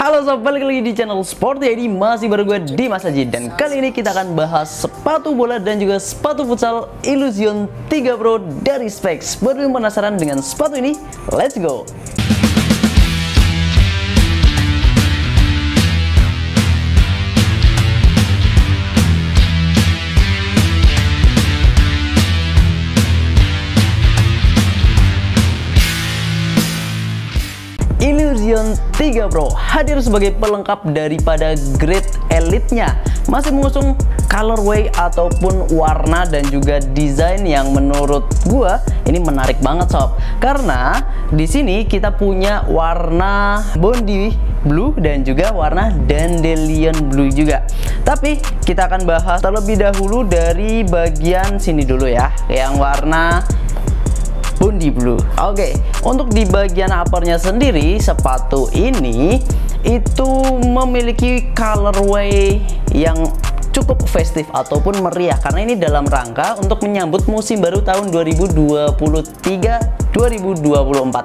Halo sob, balik lagi di channel Sporty ID, masih baru gue Dimas Aji. Dan kali ini kita akan bahas sepatu bola dan juga sepatu futsal Illusion 3 Pro dari Specs. Buat yang penasaran dengan sepatu ini, let's go! Illusion 3 Pro hadir sebagai pelengkap daripada grade elite-nya, masih mengusung colorway ataupun warna dan juga desain yang menurut gua ini menarik banget sob. Karena di sini kita punya warna Bondi Blue dan juga warna Dandelion Blue juga. Tapi kita akan bahas terlebih dahulu dari bagian sini dulu ya, yang warna Bondi Blue. Oke, untuk di bagian uppernya sendiri, sepatu ini itu memiliki colorway yang cukup festif ataupun meriah, karena ini dalam rangka untuk menyambut musim baru tahun 2023-2024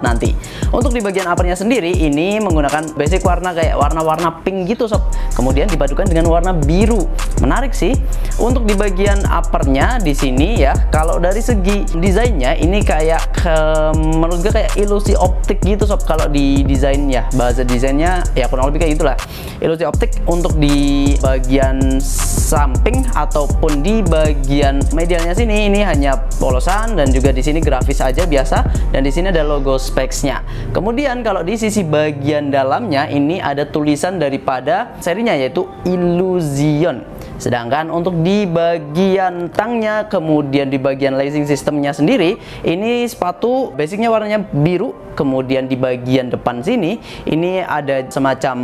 nanti. Untuk di bagian uppernya sendiri ini menggunakan basic warna kayak warna-warna pink gitu sob, kemudian dipadukan dengan warna biru. Menarik sih. Untuk di bagian uppernya di sini ya, kalau dari segi desainnya ini kayak menurut gue kayak ilusi optik gitu sob. Kalau di desain ya, bahasa desainnya ya kurang lebih kayak gitulah, ilusi optik. Untuk di bagian samping ataupun di bagian medialnya sini ini hanya polosan, dan juga di sini grafis aja biasa, dan di sini ada logo Specs-nya. Kemudian kalau di sisi bagian dalamnya ini ada tulisan daripada serinya yaitu Illusion. Sedangkan untuk di bagian tangnya, kemudian di bagian lacing sistemnya sendiri, ini sepatu basicnya warnanya biru. Kemudian di bagian depan sini, ini ada semacam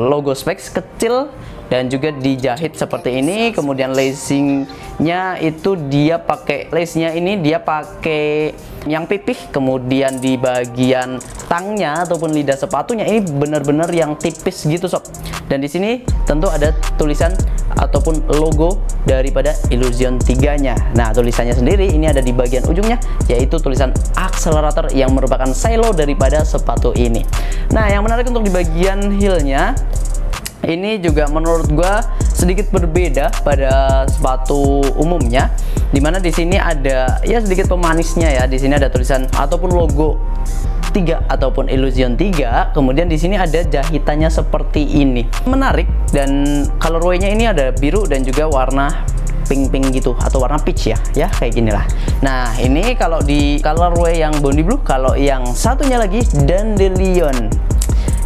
logo Specs kecil dan juga dijahit seperti ini. Kemudian lacingnya itu dia pakai lace-nya ini dia pakai yang pipih. Kemudian di bagian tangnya ataupun lidah sepatunya ini benar-benar yang tipis gitu sob. Dan di sini tentu ada tulisan ataupun logo daripada Illusion 3-nya. Nah, tulisannya sendiri ini ada di bagian ujungnya, yaitu tulisan akselerator yang merupakan silo daripada sepatu ini. Nah, yang menarik untuk di bagian heel-nya ini juga menurut gua sedikit berbeda pada sepatu umumnya, dimana di sini ada ya sedikit pemanisnya ya. Di sini ada tulisan ataupun logo 3 ataupun Illusion 3. Kemudian di sini ada jahitannya seperti ini. Menarik, dan colorway-nya ini ada biru dan juga warna pink-pink gitu atau warna peach ya kayak gini lah. Nah, ini kalau di colorway yang Bondi Blue. Kalau yang satunya lagi Dandelion.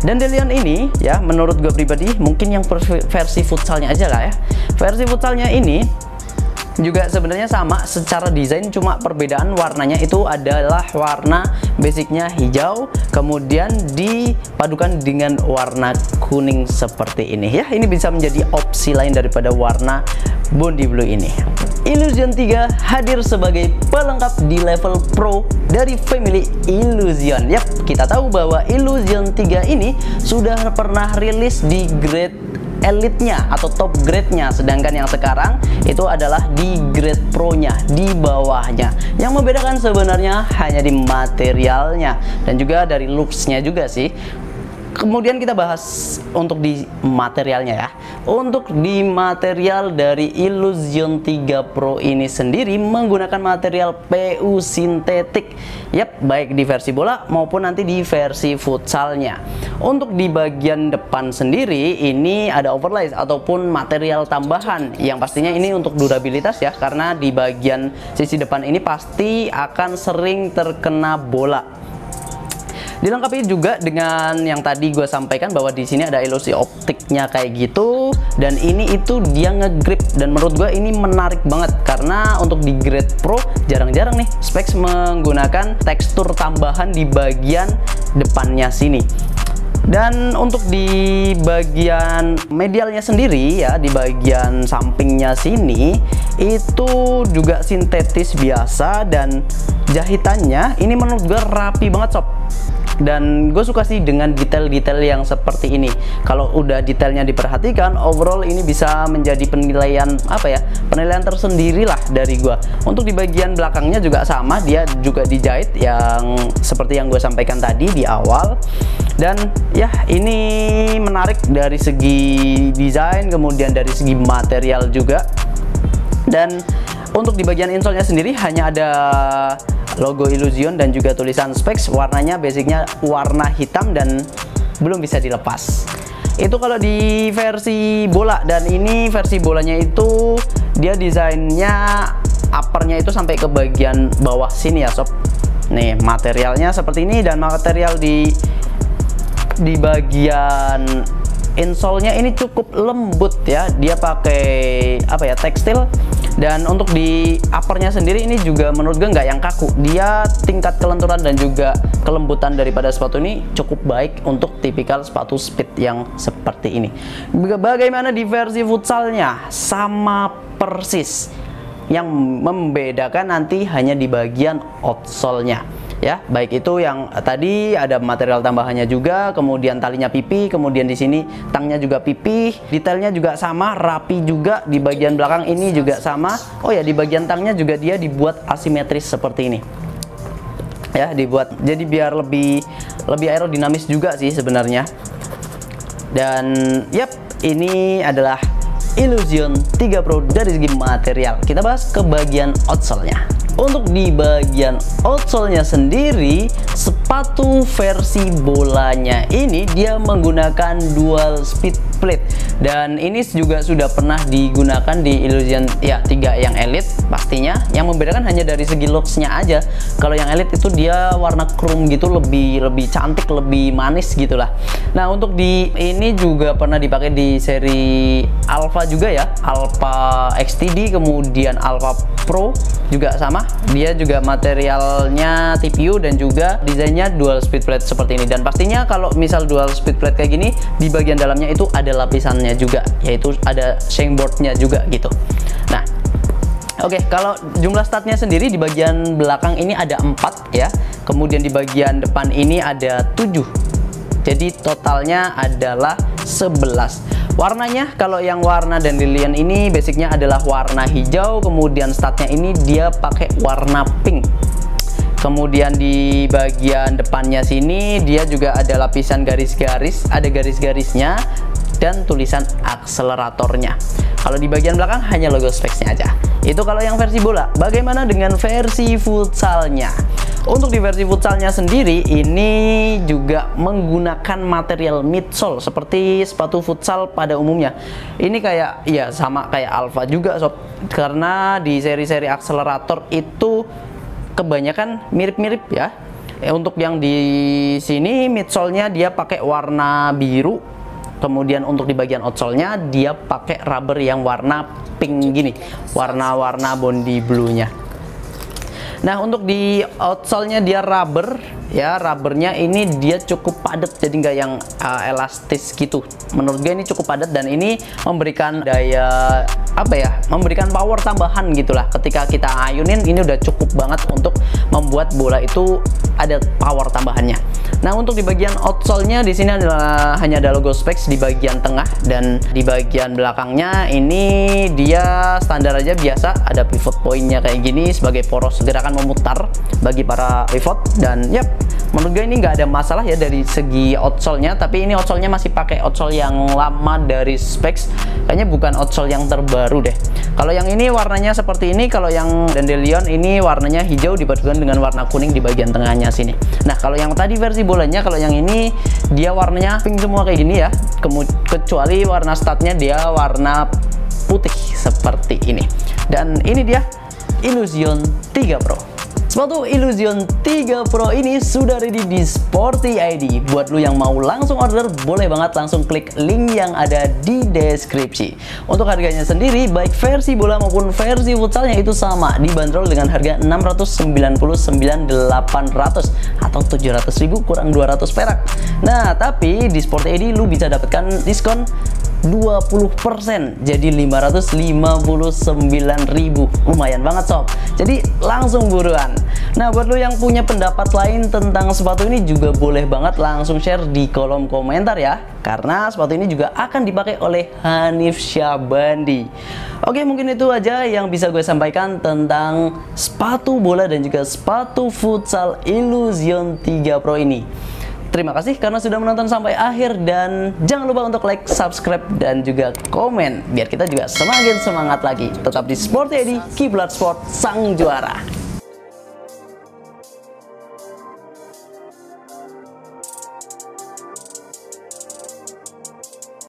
Dandelion ini ya menurut gue pribadi mungkin yang versi futsalnya aja lah ya. Versi futsalnya ini juga sebenarnya sama secara desain, cuma perbedaan warnanya itu adalah warna basicnya hijau, kemudian dipadukan dengan warna kuning seperti ini ya. Ini bisa menjadi opsi lain daripada warna Bondi Blue ini. Illusion 3 hadir sebagai pelengkap di level pro dari family Illusion. Yap, kita tahu bahwa Illusion 3 ini sudah pernah rilis di grade elite-nya atau top grade-nya, sedangkan yang sekarang itu adalah di grade pro-nya, di bawahnya. Yang membedakan sebenarnya hanya di materialnya dan juga dari looks-nya juga sih. Kemudian kita bahas untuk di materialnya ya. Untuk di material dari Illusion 3 Pro ini sendiri menggunakan material PU sintetik. Yap, baik di versi bola maupun nanti di versi futsalnya. Untuk di bagian depan sendiri ini ada overlay ataupun material tambahan yang pastinya ini untuk durabilitas ya, karena di bagian sisi depan ini pasti akan sering terkena bola. Dilengkapi juga dengan yang tadi gue sampaikan bahwa di sini ada ilusi optiknya kayak gitu, dan ini itu dia ngegrip, dan menurut gue ini menarik banget karena untuk di grade pro jarang-jarang nih Specs menggunakan tekstur tambahan di bagian depannya sini. Dan untuk di bagian medialnya sendiri ya, di bagian sampingnya sini itu juga sintetis biasa, dan jahitannya ini menurut gue rapi banget sob. Dan gue suka sih dengan detail-detail yang seperti ini. Kalau udah detailnya diperhatikan, overall ini bisa menjadi penilaian penilaian tersendiri lah dari gue. Untuk di bagian belakangnya juga sama, dia juga dijahit yang seperti yang gue sampaikan tadi di awal. Dan ya, ini menarik dari segi desain, kemudian dari segi material juga. Dan untuk di bagian insole-nya sendiri hanya ada logo Illusion dan juga tulisan specs. Warnanya basicnya warna hitam dan belum bisa dilepas. Itu kalau di versi bola. Dan ini versi bolanya itu dia desainnya uppernya itu sampai ke bagian bawah sini ya sob. Nih materialnya seperti ini, dan material di bagian insole-nya ini cukup lembut ya. Dia pakai tekstil. Dan untuk di uppernya sendiri ini juga menurut gue nggak yang kaku. Dia tingkat kelenturan dan juga kelembutan daripada sepatu ini cukup baik untuk tipikal sepatu speed yang seperti ini. Bagaimana di versi futsalnya? Sama persis. Yang membedakan nanti hanya di bagian outsole-nya. Ya, baik itu yang tadi ada material tambahannya juga, kemudian talinya pipih, kemudian di sini tangnya juga pipih, detailnya juga sama, rapi juga. Di bagian belakang ini juga sama. Oh ya, di bagian tangnya juga dia dibuat asimetris seperti ini. Ya, dibuat jadi biar lebih aerodinamis juga sih sebenarnya. Dan yap, ini adalah Illusion 3 Pro dari segi material. Kita bahas ke bagian outsole-nya. Untuk di bagian outsole-nya sendiri, sepatu versi bolanya ini dia menggunakan dual speed plate, dan ini juga sudah pernah digunakan di Illusion ya 3 yang Elite pastinya. Yang membedakan hanya dari segi looks-nya aja. Kalau yang Elite itu dia warna chrome gitu, lebih cantik, lebih manis gitulah. Nah, untuk di ini juga pernah dipakai di seri Alpha juga ya, Alpha XTD, kemudian Alpha Pro juga sama. Dia juga materialnya TPU dan juga desainnya dual speed plate seperti ini. Dan pastinya kalau misal dual speed plate kayak gini, di bagian dalamnya itu ada lapisannya juga, yaitu ada shingboardnya juga gitu. Nah, oke, kalau jumlah statnya sendiri di bagian belakang ini ada 4 ya. Kemudian di bagian depan ini ada 7. Jadi totalnya adalah 11. Warnanya, kalau yang warna Dandelion ini basicnya adalah warna hijau, kemudian statnya ini dia pakai warna pink. Kemudian di bagian depannya sini dia juga ada lapisan garis-garis, ada garis-garisnya dan tulisan akseleratornya. Kalau di bagian belakang hanya logo specsnya aja. Itu kalau yang versi bola. Bagaimana dengan versi futsalnya? Untuk di versi futsalnya sendiri ini juga menggunakan material midsole seperti sepatu futsal pada umumnya. Ini kayak ya sama kayak Alpha juga sob. Karena di seri-seri akselerator itu kebanyakan mirip-mirip ya. Untuk yang di sini midsole-nya dia pakai warna biru. Kemudian untuk di bagian outsole-nya dia pakai rubber yang warna pink gini. Warna-warna Bondi Blue-nya. Nah, untuk di outsole-nya dia rubber ya, rubbernya ini dia cukup padat, jadi nggak yang elastis gitu. Menurut gue ini cukup padat dan ini memberikan daya memberikan power tambahan gitulah. Ketika kita ayunin ini udah cukup banget untuk membuat bola itu ada power tambahannya. Nah, untuk di bagian outsole-nya di sini hanya ada logo specs di bagian tengah, dan di bagian belakangnya ini dia standar aja biasa, ada pivot point-nya kayak gini sebagai poros gerakan memutar bagi para pivot. Dan yap, menurut gue ini nggak ada masalah ya dari segi outsole-nya, tapi ini outsole-nya masih pakai outsole yang lama dari specs, kayaknya bukan outsole yang terbaru deh. Kalau yang ini warnanya seperti ini, kalau yang Dandelion ini warnanya hijau dipadukan dengan warna kuning di bagian tengahnya sini. Nah, kalau yang tadi versi bolanya, kalau yang ini dia warnanya pink semua kayak gini ya, kecuali warna statnya dia warna putih seperti ini. Dan ini dia Illusion 3 Pro. Sepatu Illusion 3 Pro ini sudah ready di Sporty ID. Buat lu yang mau langsung order, boleh banget langsung klik link yang ada di deskripsi. Untuk harganya sendiri, baik versi bola maupun versi futsalnya itu sama, dibanderol dengan harga 699.800 atau 700.000 kurang 200 perak. Nah, tapi di Sporty ID lu bisa dapatkan diskon 20%, jadi 559.000. Lumayan banget sob, jadi langsung buruan. Nah, buat lo yang punya pendapat lain tentang sepatu ini juga boleh banget langsung share di kolom komentar ya, karena sepatu ini juga akan dipakai oleh Hanif Syahbandi. Oke, mungkin itu aja yang bisa gue sampaikan tentang sepatu bola dan juga sepatu futsal Illusion 3 Pro ini. Terima kasih karena sudah menonton sampai akhir, dan jangan lupa untuk like, subscribe, dan juga komen biar kita juga semakin semangat lagi. Tetap di Sporty Eddy, Kiblat Sport, sang juara.